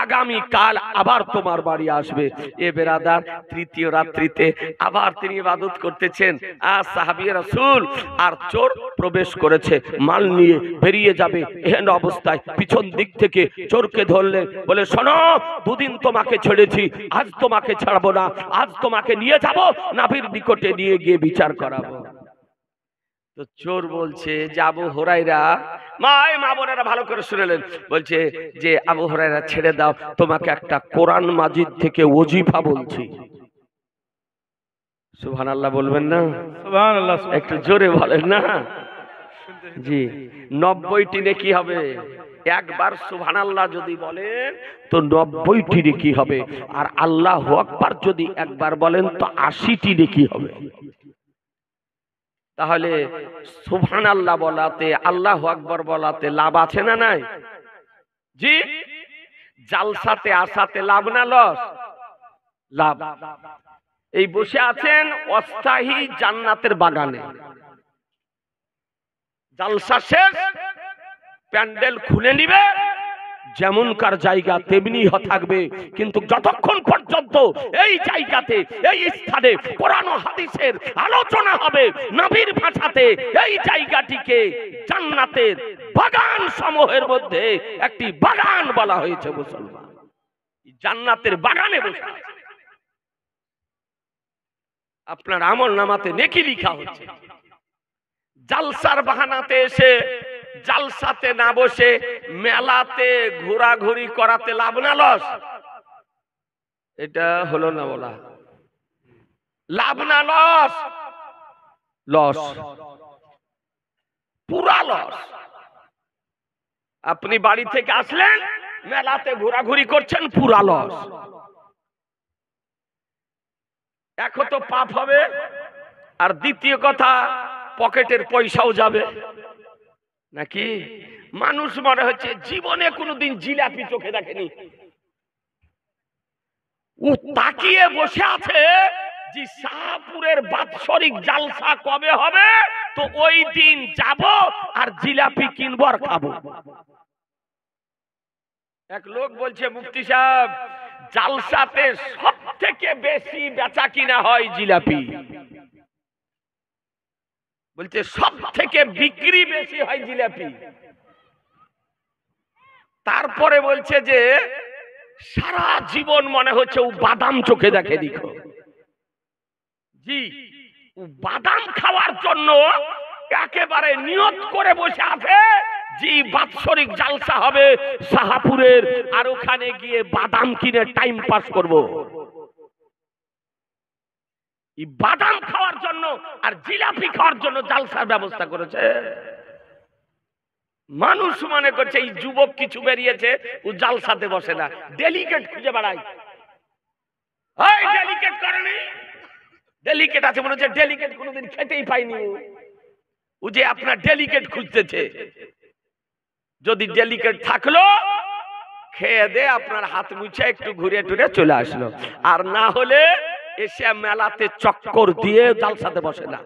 আগামী কাল আবার তোমার বাড়ি আসবে। এ বেরাদার, তৃতীয় রাত্রিতে আবার তিনি ইবাদত করতেছেন, আর সাহাবী রাসূল আর চোর প্রবেশ করেছে, মাল নিয়ে বেরিয়ে যাবে। এহেন অবস্থায় পিছন দিক থেকে চোরকে ধরলেন, বলে, শোনো, দুদিন তোমাকে ছেড়েছি, আজ তোমাকে ছাড়বো না, আজ তোমাকে নিয়ে যাব, নবীর নিকটে নিয়ে গিয়ে বিচার করাবো। তো চোর বলছে যে, আবু হুরায়রা, মা বোনেরা ভালো করে শুনলেন, বলছে যে, আবু হুরায়রা ছেড়ে দাও, তোমাকে একটা কোরআন মাজিদ থেকে ওজিফা বলছি। সুবহানাল্লাহ বলবেন না? সুবহানাল্লাহ, একটু জোরে বলেন না? জি, 90টি নেকি হবে। একবার সুবহানাল্লাহ যদি বলেন তো 90টি নেকি হবে, আর আল্লাহু আকবার যদি একবার বলেন তো 80টি নেকি হবে। তাহলে সুবহানাল্লাহ বলাতে, আল্লাহু আকবার বলাতে লাভ আছে না নাই? জি, জালসাতে আসাতে লাভ না লস? লাভ। এই বসে আছেন অস্থায়ী জান্নাতের বাগানে, জালসা শেষ, প্যান্ডেল খুলে নিবে, যেমনকার জায়গা তেমনি থাকবে, কিন্তু যতক্ষণ পর্যন্ত এই জায়গাতে, এই স্থানে কোরআন ও হাদিসের আলোচনা হবে নবীর ভাষাতে, এই জায়গাটিকে জান্নাতের বাগান সমূহের মধ্যে একটি বাগান বলা হয়েছে। মুসলমান জান্নাতের বাগানে বসে আছে, আপনার আমল নামাতে নেকি লিখা হচ্ছে। জালসার বাহানাতে এসে জালসাতে না বসে মেলাতে ঘোরাঘুরি করাতে লাভ না লস? এটা হলো না বলা? লাভ না লস? লস, পুরা লস। আপনি বাড়ি থেকে আসলেন, মেলাতে ঘোরাঘুরি করছেন, পুরা লস। এক তো পাপ হবে, আর দ্বিতীয় কথা পকেটের পয়সাও যাবে নাকি? মানুষ মনে হচ্ছে জীবনে কোনোদিন জিলাপি চোখে দেখেনি, ও তাকিয়ে বসে আছে যে শাহপুরের বাৎসরিক জালসা কবে হবে, তো ওই দিন যাব আর জিলাপি কিনবো আর খাবো। এক লোক বলছে, মুফতি সাহেব, জালসাতে সব থেকে বেশি বেচা কিনা হয় জিলাপি। বলছে সব থেকে বিক্রি বেশি হয় জিলাপি। তারপরে বলছে যে সারা জীবন মনে হচ্ছে ও বাদাম চোখে দেখে। দেখো জি, ও বাদাম খাওয়ার জন্য একেবারে নিয়ত করে বসে আছে যে বাৎসরিক জালসা হবে শাহপুরের, আর ওখানে গিয়ে বাদাম কিনে টাইম পাস করব। বাদাম খাওয়ার জন্য আর জিলাপি খাওয়ার জন্য জালসার ব্যবস্থা করেছে। মানুষ মনে করছে এই যুবক কিছু বেরিয়েছে, ও জালসাতে বসে না, ডেলিকেট খুঁজে বেড়ায়। ওই ডেলিকেট করেনি, ডেলিকেট আছে মনে হচ্ছে, ডেলিকেট কোনোদিন খেতেই পাইনি, ও যে আপনার ডেলিকেট খুঁজতেছে। যদি ডেলিকেট থাকলো খেয়ে দে আপনার হাত মুছে একটু ঘুরে টুরে চলে আসলো, আর না হলে এসে মেলাতে চক্কর দিয়ে জালসাতে বসে না,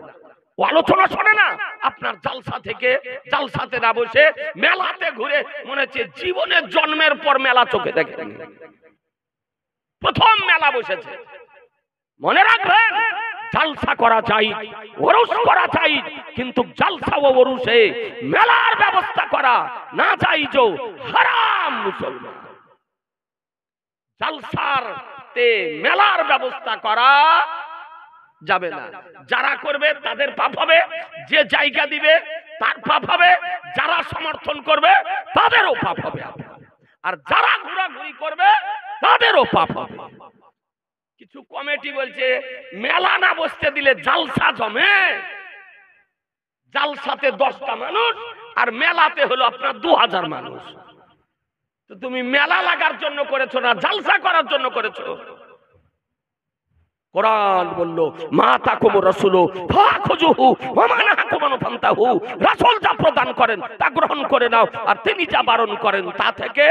ও আলোচনা শোনে না। আপনার জালসা থেকে জালসাতে না বসে মেলাতে ঘুরে মনে হচ্ছে জীবনের জন্মের পর মেলা চোখে দেখেনি, প্রথম মেলা বসেছে। মনে রাখবেন, জালসা করা চাই, ওরস করা চাই, কিন্তু জালসা ও ওরসে মেলার ব্যবস্থা করা না চাই, যে হারাম। মুসলমান জালসার তে মেলার ব্যবস্থা করা যাবে না। যারা করবে তাদের পাপ হবে, যে জায়গা দিবে তার পাপ হবে, যারা সমর্থন করবে তাদেরও পাপ হবে, আর যারা ঘোরাঘুরি করবে তাদেরও পাপ হবে। কিছু কমিটি বলছে মেলা না বসতে দিলে জালসা জমে। জালসাতে 10টা মানুষ আর মেলাতে হলো আপনার 2000 মানুষ। তো তুমি মেলা লাগার জন্য করেছো না জালসা করার জন্য করেছো? কোরআন বললো মা তাকুম রাসূল ফাখুযুহু ওয়া মা নাহাকুম আনহু ফান্তাহু, রাসূল যা প্রদান করেন তা গ্রহণ করে নাও, আর তিনি যা বারণ করেন তা থেকে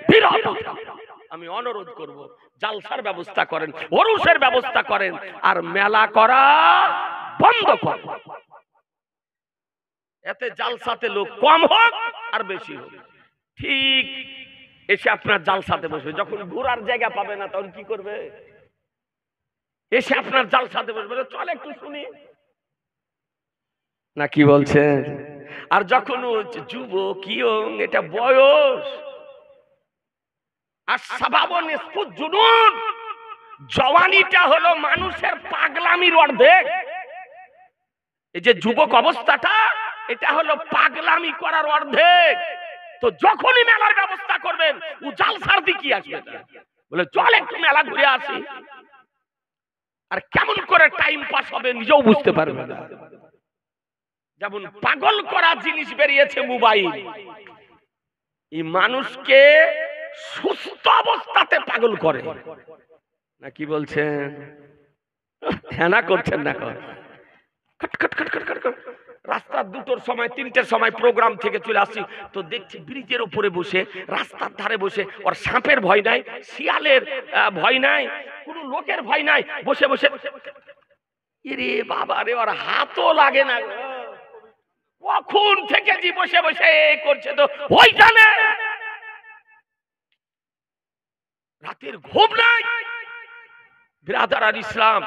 বিরত থাকো। আমি অনুরোধ করব, জালসার ব্যবস্থা করেন, ওরসের ব্যবস্থা করেন, আর মেলা করা বন্ধ করেন। এতে জালসাতে লোক কম হোক আর বেশি হোক, ঠিক এসে আপনার জালসাতে বসবে। যখন ঘোরার জায়গা পাবে না তখন কি করবে? এসে আপনার জালসাতে বসবে, চল একটু শুনি না, কি বলছেন? আর যখন যুবক ইয়ং, এটা বয়স, আর সাবাবন নিসফুজ জুনুন, জওয়ানিটা হলো মানুষের পাগলামির অর্ধেক। এই যে যুবক অবস্থাটা, এটা হলো পাগলামি করার অর্ধেক। তো যখনই মেলার ব্যবস্থা করবেন, ও জালসার দিকে আসবে, বলে চল একটু মেলা ঘুরে আসি। আর কেমন করে টাইম পাস হবে নিজেও বুঝতে পারবে না। যেমন পাগল করা জিনিস বেরিয়েছে মোবাইল, এই মানুষকে সুস্থ অবস্থাতে পাগল করে না। কি বলছেন? হ্যাঁ না করছেন না? রাস্তার 2টোর সময় 3টের সময় প্রোগ্রাম থেকে চলে আসি তো দেখছি ব্রিজের উপরে বসে, রাস্তার ধারে বসে, ওর সাপের ভয় নাই, শিয়ালের ভয় নাই, কোনো লোকের ভয় নাই, বসে বসে রে বাবা রে, ওর হাতও লাগে না, কখন থেকে জি বসে বসে করছে তো ওই জানে, রাতের ঘুম নাই। বিরাদার আর ইসলাম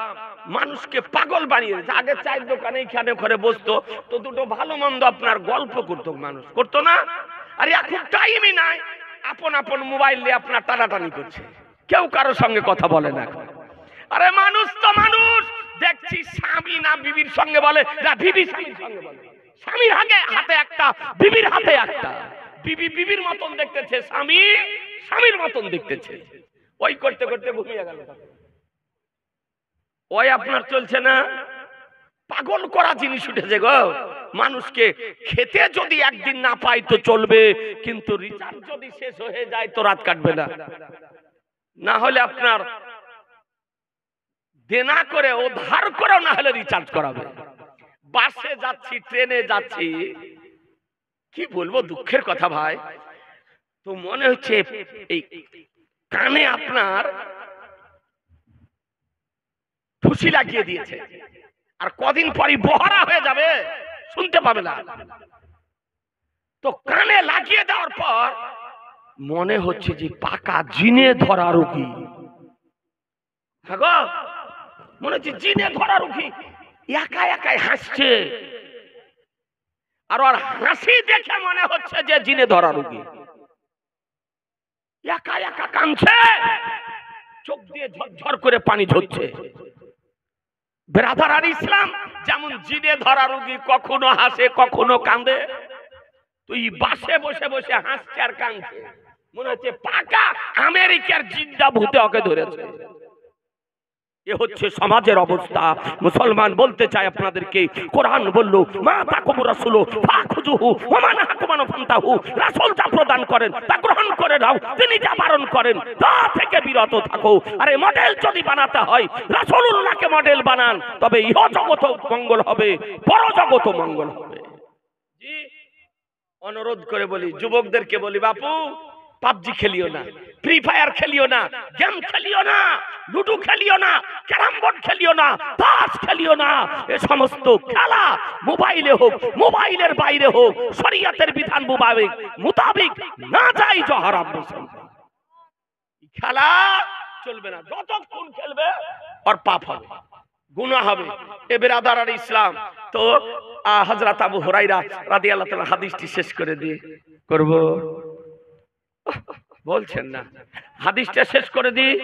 মানুষকে পাগল বানিয়ে দিয়েছে। আগে চায়ের দোকানে এখানে ঘরে বসতো তো দুটো ভালো মন্দ আপনার গল্প করতো, মানুষ করতো না। আর এখন টাইমই নাই, আপন আপন মোবাইল নিয়ে আপনার টানাটানি করছে, কেউ কারোর সঙ্গে কথা বলে না। আরে মানুষ তো মানুষ, দেখছি স্বামী না বিবির সঙ্গে বলে না, বিবি স্বামীর সঙ্গে বলে, স্বামীর হাতে একটা, বিবির হাতে একটা, বিবি বিবির মতন দেখতেছে, স্বামী স্বামীর মতন দেখতেছে, ওই করতে করতে ঘুমিয়ে গেল। ওই আপনার চলছে না, পাগল করা জিনিস উঠেছে গো। মানুষকে খেতে যদি একদিন না পাই তো চলবে, কিন্তু রিচার্জ যদি শেষ হয়ে যায় তো রাত কাটবে না। না হলে আপনার দেনা করে ও ধার করেও না হলে রিচার্জ করাবে। বাসে যাচ্ছি, ট্রেনে যাচ্ছি, কি বলবো, দুঃখের কথা ভাই। তো মনে হচ্ছে এই কানে আপনার খুশি লাগিয়ে দিয়েছে, আর কদিন পরই বহরা হয়ে যাবে, শুনতে পাবে না। তো কানে লাগিয়ে দেওয়ার পর মনে হচ্ছে যে পাকা জিনে ধরা রোগী, মনে হচ্ছে জিনে ধরা রোগী, একা একাই হাসছে, আর ওর হাসি দেখে মনে হচ্ছে যে জিনে ধরা রোগী, একা একা কাঁদছে, চোখ দিয়ে ঝরঝর করে পানি ঝরছে। ব্রাদার আর ইসলাম, যেমন জিনে ধরা রোগী কখনো হাসে কখনো কাঁদে, তুই বাসে বসে বসে হাসছে আর কাঁদছে, মনে হচ্ছে পাকা আমেরিকার জিন্দা ভূতে ওকে ধরেছে। এ হচ্ছে সমাজের অবস্থা। মুসলমান বলতে চাই আপনাদেরকে, কোরআন বলল মা তাকুমু রাসূলু ফাখুযুহু ওয়া মা নাহাকুম আনহু ফান্তাহু, রাসূল যা প্রদান করেন তা গ্রহণ করে নাও, তিনি যা বারণ করেন তা থেকে বিরত থাকো। আরে মডেল যদি বানাতে হয় রাসূলুল্লাহকে মডেল বানান, তবে ইহ জগত মঙ্গল হবে, পরজগত মঙ্গল হবে। জি, অনুরোধ করে বলি, যুবকদেরকে বলি, বাপু পাবজি খেলিও না, ফ্রি ফায়ার খেলিও না, গেম খেলিও না, লুডো খেলিও না, ক্যারাম বোর্ড খেলিও না, তাস খেলিও না। এ সমস্ত খেলা মোবাইলে হোক, মোবাইলের বাইরে হোক, শরীয়তের বিধান মোতাবেক না যাই হারাম, খেলা চলবে না। যতক্ষণ খেলবে আর পাপ হবে, গুনাহ হবে। এ বিরাদার আর ইসলাম, তো হযরত আবু হুরায়রা রাদিয়াল্লাহু তাআলা হাদিসটি শেষ করে দিয়ে করব, বলছেন না, হাদিসটা শেষ করে দিই,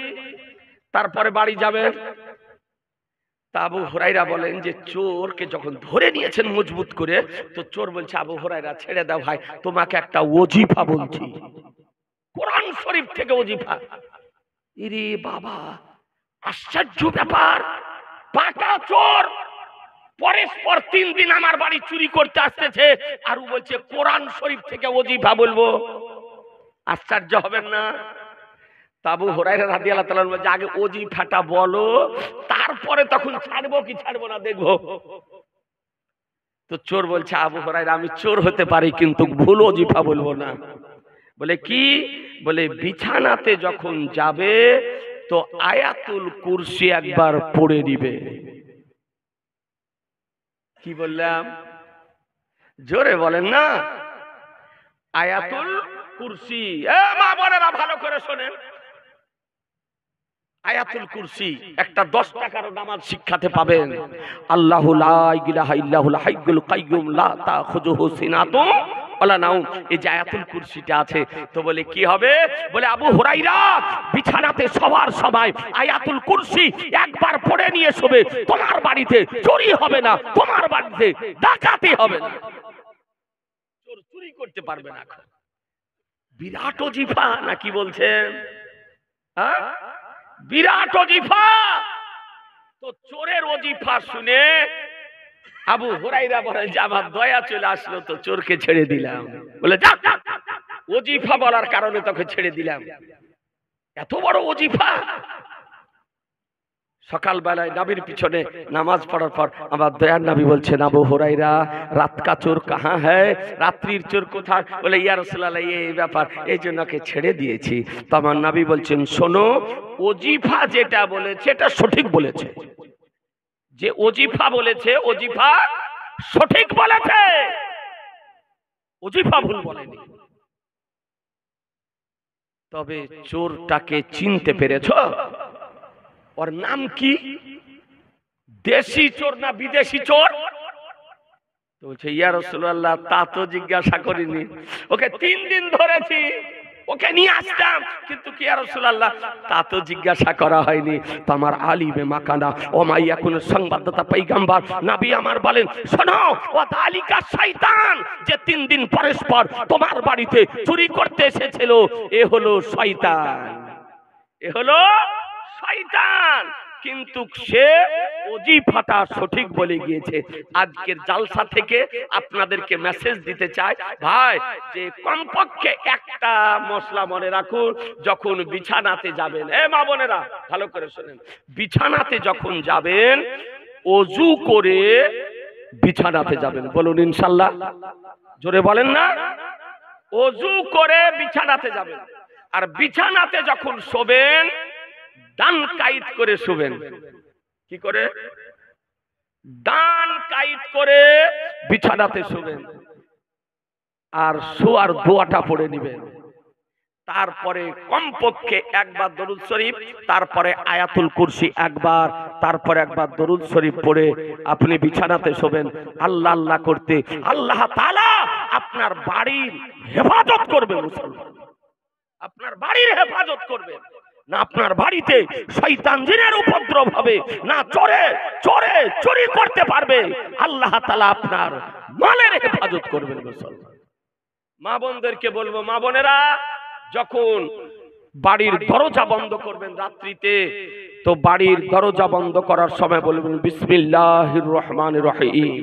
তারপরে বাড়ি যাবেন। তা আবু হুরায়রা বলেন যে চোরকে যখন ধরে নিয়েছেন মজবুত করে, তো চোর বলছে, আবু হুরায়রা ছেড়ে দাও ভাই, তোমাকে একটা ওজিফা বলছি, কোরআন শরীফ থেকে ওজিফা। ইরে বাবা, আশ্চর্য ব্যাপার, পাকা চোর পরস্পর 3 দিন আমার বাড়ি চুরি করতে আসতেছে, আর ও বলছে কোরআন শরীফ থেকে ওজিফা বলবো। আশ্চর্য হবেন না? আবু হুরায়রা রাদিয়াল্লাহু তাআলা বলছে, আগে ওজিফাটা বলো, তারপরে তখন ছাড়বো কি ছাড়বো না দেখবো। তো চোর বলছে, আবু হুরায়রা আমি চোর হতে পারি কিন্তু ভুল ওজিফা বলবো না। বলে কি? বলে বিছানাতে যখন যাবে তো আয়াতুল কুরসি একবার পড়ে দিবে। কি বললাম? জোরে বলেন না, আয়াতুল কুরসি। মা বোনেরা ভালো করে শোনেন, আয়াতুল কুরসি একটা 10 টাকার নামাজ শিক্ষাতে পাবেন। আল্লাহু লা ইলাহা ইল্লাহুল হাইয়ুল কাইয়্যুম লা তাখুযুহু সিনাতুন ওয়ালা নাওম, এই যে আয়াতুল কুরসিটা আছে। তো বলে কি হবে? বলে আবু হুরায়রা বিছানাতে শোবার সময় আয়াতুল কুরসি একবার পড়ে নিয়ে শোবে, তোমার বাড়িতে চুরি হবে না, তোমার বাড়িতে ডাকাতি হবে না, চোর চুরি করতে পারবে না। বিরাট ওজিফা নাকি বলছেন? হ্যাঁ, বিরাট ওজিফা। তো চোরের ওজিফা শুনে আবু হুরাইরা বলেন যে আমার দয়া চলে আসলো তো চোরকে ছেড়ে দিলাম। বলে যা, ওজিফা বলার কারণে তোকে ছেড়ে দিলাম। এত বড় ওজিফা। সকালবেলায় নবীর পিছনে নামাজ পড়ার পর আমার দয়ার নবী বলছেন, আবু হুরাইরা রাত কা চোর কাহা হ্যায়, রাত্রির চোর কোথায়? বলে ইয়া রাসূলুল্লাহ এই ব্যাপার, এই জন্য ওকে ছেড়ে দিয়েছি। তো আমার নবী বলছেন, শোনো, ওজিফা যেটা বলেছে এটা সঠিক বলেছে। যে ওজিফা বলেছে ওজিফা সঠিক বলেছে, ওজিফা ভুল বলেনি। তবে চোরটাকে চিনতে পেরেছো? ওর নাম কি? দেশি চোর না বিদেশি চোর? বলছে ইয়া রাসূলুল্লাহ তা তো জিজ্ঞাসা করিনি, ওকে 3 দিন ধরেছি, ওকে নিয়ে আসতাম, কিন্তু কি ইয়া রাসূলুল্লাহ তা তো জিজ্ঞাসা করা হয়নি। তো আমার আলিমে মাকানা ও মাইয়া কোন সংবাদদাতা পয়গম্বর নবী আমার বলেন, শোনো, ও তালিকা শয়তান যে 3 দিন পরস্পর তোমার বাড়িতে চুরি করতে এসেছিল, এ হলো শয়তান, এ হলো শয়তান। কিন্তু সে ওজিফাটা সঠিক বলে গিয়েছে। আজকের জালসা থেকে আপনাদেরকে মেসেজ দিতে চাই ভাই, যে কমপক্ষে একটা মশলা মনে রাখুন, যখন বিছানাতে যাবেন, এ মা বোনেরা ভালো করে শোনেন, বিছানাতে যখন যাবেন ওযু করে বিছানাতে যাবেন। বলুন ইনশাআল্লাহ, জোরে বলেন না। ওযু করে বিছানাতে যাবেন, আর বিছানাতে যখন শোবেন ডান কাইত করে শোবেন। কি করে? ডান কাইত করে বিছানাতে শোবেন, আর শোয়ার দোয়াটা পড়ে নেবেন। তারপরে কমপক্ষে একবার দরুদ শরীফ, তারপরে আয়াতুল কুরসি একবার, তারপরে একবার দরুদ শরীফ পড়ে আপনি বিছানাতে শোবেন। আল্লাহ আল্লাহ করতে আল্লাহ তাআলা আপনার বাড়ির হেফাজত করবে। মুসলমান, আপনার বাড়ির হেফাজত করবে না, আপনার বাড়িতে শয়তান জিনের উপদ্রব হবে না, চোরে চোরে চুরি করতে পারবে। আল্লাহ তাআলা আপনার মালের হেফাজত করবেন। মুসলমান মা বোনদেরকে বলবো, মা বোনেরা যখন বাড়ির দরজা বন্ধ করবেন রাত্রিতে, তো বাড়ির দরজা বন্ধ করার সময় বলবেন বিসমিল্লাহির রহমানির রহিম,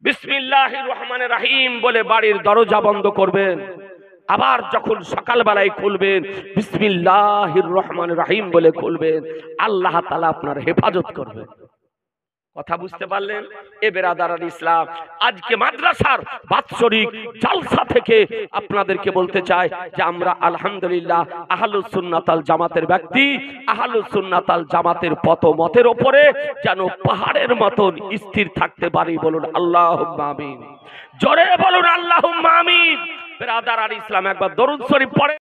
বিসমিল্লাহির রহমানির রহিম বলে বাড়ির দরজা বন্ধ করবেন। আবার যখন সকালবেলায় খুলবেন বিসমিল্লাহির রহমানির রহিম বলে খুলবেন। আল্লাহ তাআলা আপনার হেফাজত করবেন। কথা বুঝতে পারলেন? এ বেরাদারান ইসলাম, আজকে মাদ্রাসার বাৎসরিক জালসা থেকে আপনাদেরকে বলতে চাই যে আমরা আলহামদুলিল্লাহ আহলুস সুন্নাত আল জামাতের ব্যক্তি, আহলুস সুন্নাত আল জামাতের পথমতের উপরে যেন পাহাড়ের মতন স্থির থাকতে পারি। বলুন আল্লাহুম্মা আমিন, জোরে বলুন আল্লাহুম্মা আমিন। বেরাদারান ইসলাম, একবার দরুদ শরীফ পড়ে।